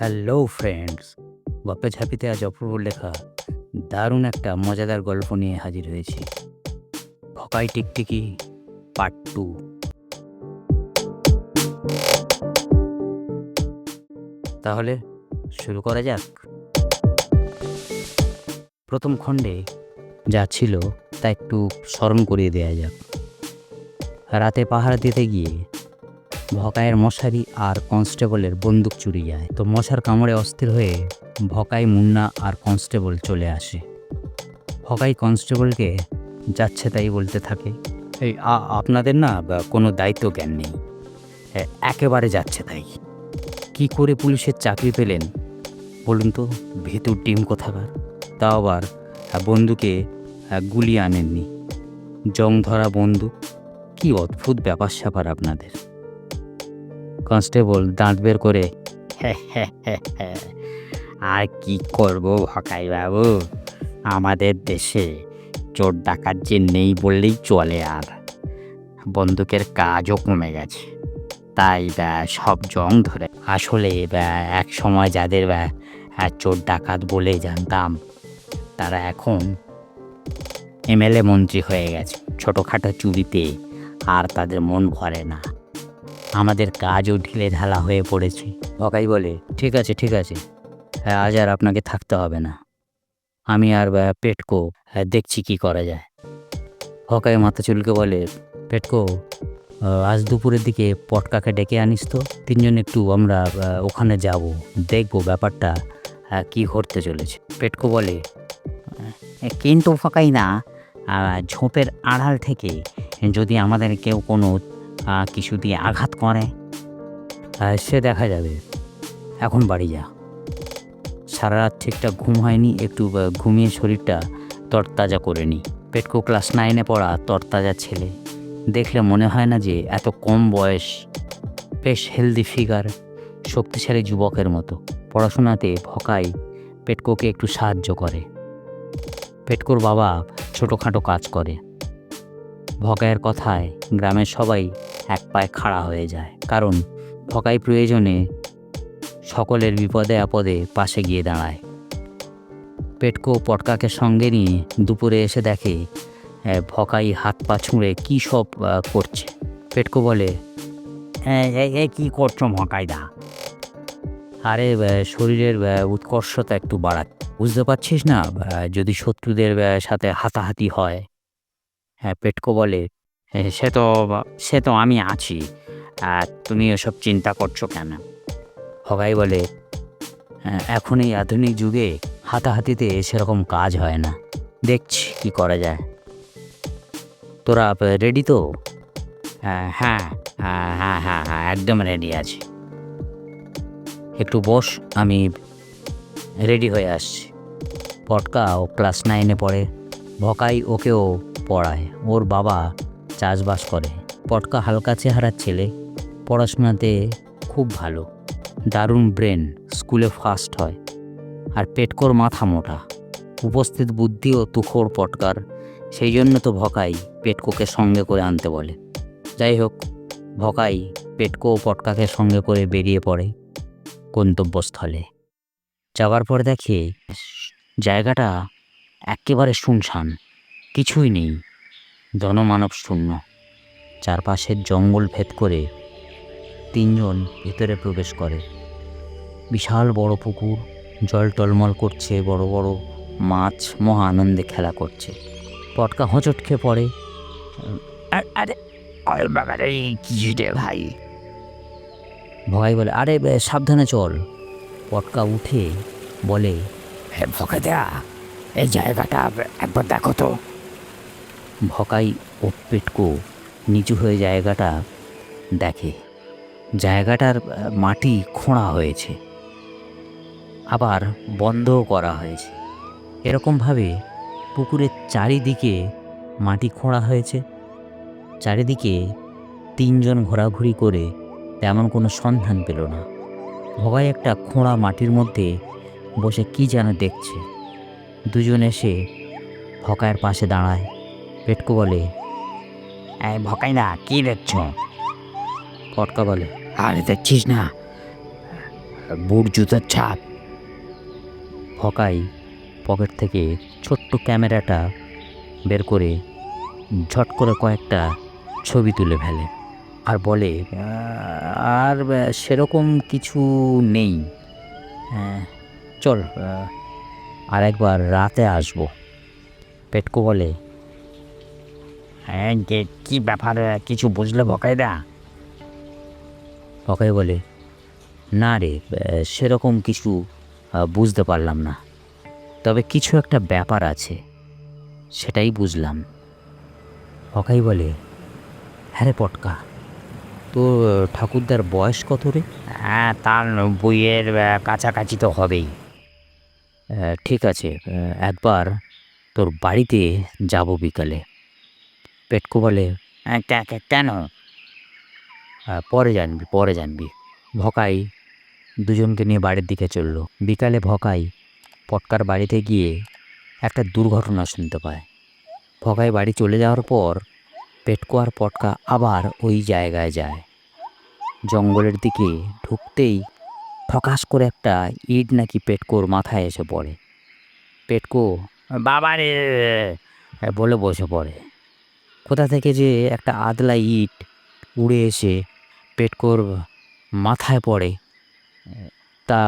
Hello friends, গপ্পে ঝাঁপিতে আজ অপূর্ব লেখা দারুণ একটা মজাদার গল্প নিয়ে হাজির হয়েছি। ভকাই টিকটিকি পার্ট 2। তাহলে শুরু করা যাক। প্রথম খণ্ডে যা ছিল তা একটু স্মরণ করিয়ে দেওয়া যাক। রাতে পাহারা দিতে গিয়ে ভকাইয়ের মশারি আর কনস্টেবলের বন্দুক চুরি যায়। তো মশার কামড়ে অস্থির হয়ে ভকাই, মুন্না আর কনস্টেবল চলে আসে। ভকাই কনস্টেবলকে যাচ্ছে তাই বলতে থাকে, এই আপনাদের না কোনো দায়িত্ব জ্ঞান নেই, একেবারে যাচ্ছে তাই। কি করে পুলিশের চাকরি পেলেন বলুন তো, ভেতুর ডিম কোথাকার। তাও আবার বন্দুকে গুলি আনেননি, জং ধরা বন্দুক। কি অদ্ভুত ব্যাপার স্যাপার আপনাদের। কনস্টেবল দাঁত বের করে, আর কি করব ভকাই বাবু, আমাদের দেশে চোর ডাকাত যে নেই বললেই চলে, আর বন্দুকের কাজও কমে গেছে, তাই সব জং ধরে। আসলে এক সময় যাদের চোর ডাকাত বলে জানতাম, তারা এখন এমএলএ মন্ত্রী হয়ে গেছে। ছোটোখাটো চুরিতে আর তাদের মন ভরে না, আমাদের কাজও ঢিলে ঢালা হয়ে পড়েছে। ভকাই বলে, ঠিক আছে, আজ আর আপনাকে থাকতে হবে না, আমি আর পেটকো দেখছি কি করা যায়। ভকাই মাথা চুলকে বলে, পেটকো, আজ দুপুরের দিকে পটকাকে ডেকে আনিস তো, তিনজন একটু আমরা ওখানে যাব, দেখবো ব্যাপারটা কি ঘটতে চলেছে। পেটকো বলে, কিন্তু ভকাই না, ঝোপের আড়াল থেকে যদি আমাদের কেউ কোনো কিছু দিয়ে আঘাত করে, সে দেখা যাবে, এখন বাড়ি যা। সারা রাত ঠিকঠাক ঘুম হয়নি, একটু ঘুমিয়ে শরীরটা তরতাজা করে নি। পেটকো ক্লাস 9-এ পড়া তরতাজা ছেলে, দেখলে মনে হয় না যে এত কম বয়স। বেশ হেলদি ফিগার, শক্তিশালী যুবকের মতো। পড়াশোনাতে ভকাই পেটকোকে একটু সাহায্য করে। পেটকোর বাবা ছোটোখাটো কাজ করে। ভকাইয়ের কথায় গ্রামের সবাই এক পায়ে খাড়া হয়ে যায়, কারণ ভকাই প্রয়োজনে সকলের বিপদে আপদে পাশে গিয়ে দাঁড়ায়। পেটকো পটকাকে সঙ্গে নিয়ে দুপুরে এসে দেখে ভকাই হাত পা ছুঁড়ে কী সব করছে। পেটকো বলে, কি করছো ভকাইদা? আরে শরীরের উৎকর্ষতা একটু বাড়া, বুঝতে পারছিস না, যদি শত্রুদের সাথে হাতাহাতি হয়। পেটকো বলে, সে তো আমি আছি, তুমি এসব চিন্তা করছো কেন? ভকাই বলে, এখন এই আধুনিক যুগে হাতাহাতিতে সেরকম কাজ হয় না, দেখছি কি করা যায়। তোরা রেডি তো? হ্যাঁ, একদম রেডি আছি। একটু বস, আমি রেডি হয়ে আসছি। পটকা ও ক্লাস 9-এ পড়ে, ভকাই ওকেও পড়ায়। ওর বাবা চাষবাস করে। পটকা হালকা চেহারার ছেলে, পড়াশোনাতে খুব ভালো, দারুণ ব্রেন, স্কুলে ফার্স্ট হয়। আর পেটকোর মাথা মোটা, উপস্থিত বুদ্ধিও তুখোড় পটকার। সেই জন্য তো ভকাই পেটকোকে সঙ্গে করে আনতে বলে। যাই হোক, ভকাই পেটকো ও পটকাকে সঙ্গে করে বেরিয়ে পড়ে গন্তব্যস্থলে। যাওয়ার পর দেখে জায়গাটা একেবারে শুনশান, কিছুই নেই, জনমানব শূন্য। চারপাশের জঙ্গল ভেদ করে তিনজন ভেতরে প্রবেশ করে। বিশাল বড় পুকুর, জল টলমল করছে, বড় বড় মাছ মহা আনন্দে খেলা করছে। পটকা হোঁচট খেয়ে পড়ে। আরে কি রে ভাই? ভকাই বলে, আরে সাবধানে চল। পটকা উঠে বলে, ভকাই দা, এই জায়গাটা একবার দেখো তো। ভকাই ও পেটকো নিচু হয়ে জায়গাটা দেখে। জায়গাটার মাটি খোঁড়া হয়েছে, আবার বন্ধও করা হয়েছে। এরকমভাবে পুকুরের চারিদিকে মাটি খোঁড়া হয়েছে। চারিদিকে তিনজন ঘোরাঘুরি করে তেমন কোনো সন্ধান পেল না। ভকাই একটা খোঁড়া মাটির মধ্যে বসে কি যেন দেখছে। দুজন এসে ভকাইয়ের পাশে দাঁড়ায়। পেটকো বলে, ভকাই না, কি দেখছ? পটকা বলে, আরে দেখছিস না, বুট জুতার ছাপ। ভকাই পকেট থেকে ছোট্ট ক্যামেরাটা বের করে ঝট করে কয়েকটা ছবি তুলে ফেলে আর বলে, আর সেরকম কিছু নেই। চল, আর একবার রাতে আসবো। পেটকো বলে, হ্যাঁ কী ব্যাপার, কিছু বুঝলে ভকাইদা? ভকাই বলে, না রে, সেরকম কিছু বুঝতে পারলাম না, তবে কিছু একটা ব্যাপার আছে, সেটাই বুঝলাম। ভকাই বলে, হ্যাঁ রে পটকা, তোর ঠাকুরদার বয়স কত রে? হ্যাঁ, তার 90-এর কাছাকাছি তো হবেই। ঠিক আছে, একবার তোর বাড়িতে যাব বিকালে। পেটকো বলে, কেন? পরে জানবি। ভকাই দুজনকে নিয়ে বাড়ির দিকে চলল। বিকালে ভকাই পটকার বাড়িতে গিয়ে একটা দুর্ঘটনা শুনতে পায়। ভকাই বাড়ি চলে যাওয়ার পর পেটকো আর পটকা আবার ওই জায়গায় যায়। জঙ্গলের দিকে ঢুকতেই ঠকাস করে একটা ইট নাকি পেটকোর মাথায় এসে পড়ে। পেটকো বাবা রে বলে বসে পড়ে। কোথা থেকে যে একটা আদলা ইট উড়ে এসে পেটকোর মাথায় পড়ে, তা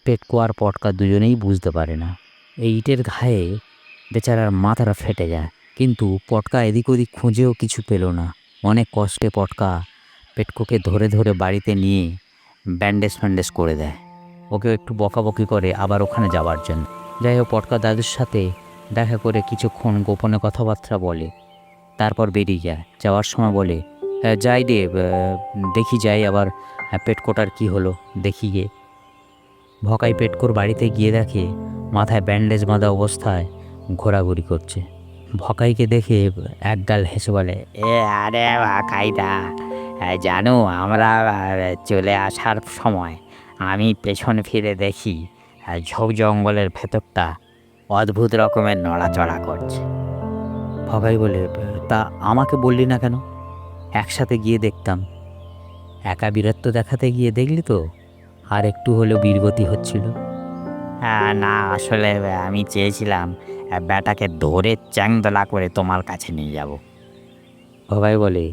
পেটকো আর পটকা দুজনেই বুঝতে পারে না। এই ইটের ঘায়ে বেচারার মাথাটা ফেটে যায়, কিন্তু পটকা এদিক ওদিক খুঁজেও কিছু পেল না। অনেক কষ্টে পটকা পেটকোকে ধরে ধরে বাড়িতে নিয়ে ব্যান্ডেজ করে দেয়। ওকেও একটু বকাবকি করে আবার ওখানে যাওয়ার জন্য। যাই হোক, পটকা দাদুর সাথে দেখা করে কিছুক্ষণ গোপনে কথাবার্তা বলে, তারপর বেরিয়ে যায়। যাওয়ার সময় বলে, যাই রে, দেখি যাই আবার পেটকোটার কি হলো দেখি গে। ভকাই পেটকোর বাড়িতে গিয়ে দেখে মাথায় ব্যান্ডেজ বাঁধা অবস্থায় ঘোরাঘুরি করছে। ভকাইকে দেখে একগাল হেসে বলে, আরে ভকাইদা, জানো আমরা চলে আসার সময় আমি পেছনে ফিরে দেখি ঝোপ জঙ্গলের ভেতরটা অদ্ভুত রকমের নড়াচড়া করছে। ভকাই বলে, তা আমাকে বললি না কেন? একসাথে গিয়ে দেখতাম। একা বীরত্ব দেখাতে গিয়ে দেখলি তো আর একটু হলেও বীরগতি হচ্ছিল। না, আসলে আমি চেয়েছিলাম ব্যাটাকে ধরে চ্যাংদোলা করে তোমার কাছে নিয়ে যাব। ভকাই বলে,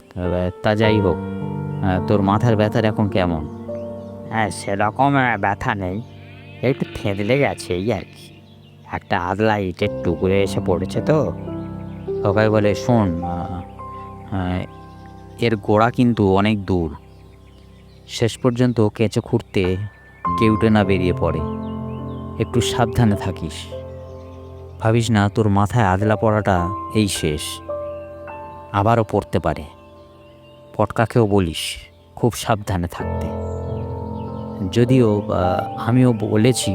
তা যাই হোক, তোর মাথার ব্যথার এখন কেমন? সেরকম ব্যথা নেই, একটু থেঁতলে গেছে এই আর কি, একটা আদলা ইটের টুকরে এসে পড়েছে তো। ভকাই বলে, শোন, এর গোড়া কিন্তু অনেক দূর, শেষ পর্যন্ত কেঁচো খুঁড়তে কেউটে না বেরিয়ে পড়ে, একটু সাবধানে থাকিস। ভাবিস না তোর মাথায় আদলা পড়াটা এই শেষ, আবারও পড়তে পারে। পটকাকেও বলিস খুব সাবধানে থাকতে। যদিও আমিও বলেছি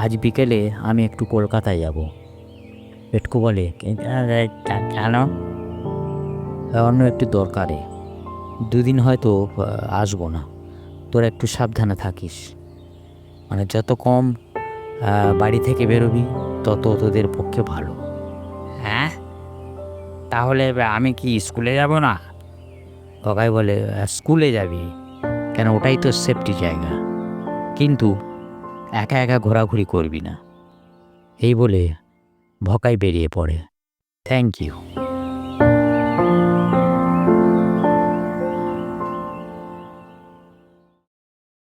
আজ বিকেলে আমি একটু কলকাতায় যাব। পেটকো বলে, কেন? অন্য একটু দরকারে, দুদিন হয়তো আসবো না, তোরা একটু সাবধানে থাকিস। মানে যত কম বাড়ি থেকে বেরোবি তত তোদের পক্ষে ভালো। হ্যাঁ, তাহলে আমি কি স্কুলে যাব না? ভকাই বলে, স্কুলে যাবি কেন, ওটাই তো সেফটি জায়গা, কিন্তু একা একা ঘোরাঘুরি করবি না। এই বলে ভকাই বেরিয়ে পড়ে। Thank you.